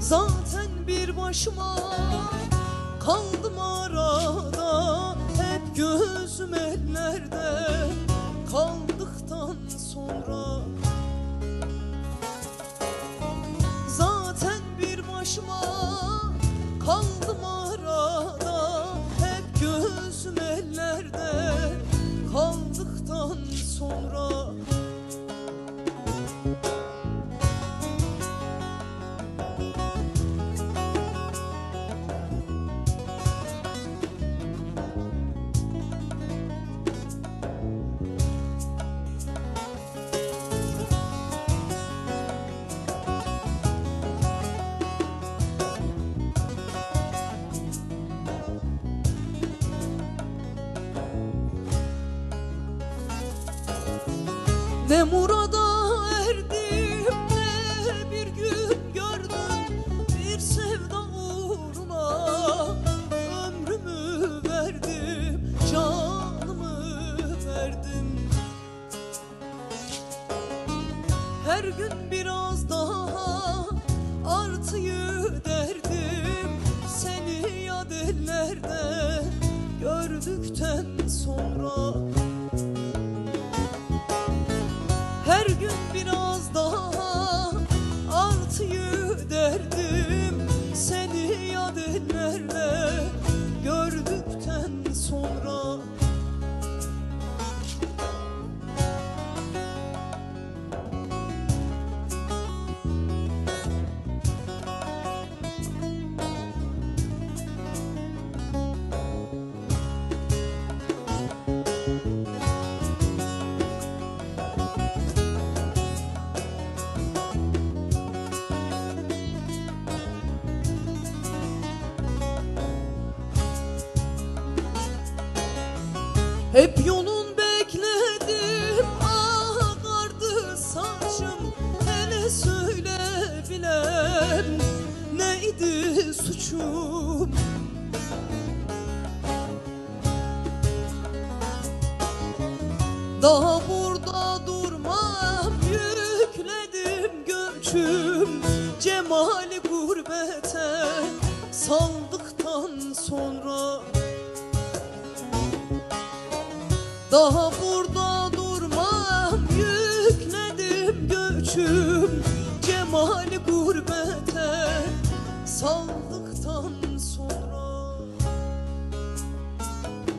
Zaten bir başıma kaldım arada, hep gözüm ellerde kaldıktan sonra. Zaten bir başıma kaldım arada, hep gözüm ellerde kaldıktan sonra. Ne murada erdim, ne bir gün gördüm, bir sevda uğruna ömrümü verdim, canımı verdim. Her gün biraz daha artıyı derdim, seni yad ellerde gördükten sonra. Her gün biraz daha artıyı derdim, seni yad ellerde gördükten sonra. Hep yolun bekledim, ağardı saçım. Hele söyle bilem, neydi suçum? Daha burada durmam, yükledim göçüm. Cemali gurbete saldıktan sonra. Daha burada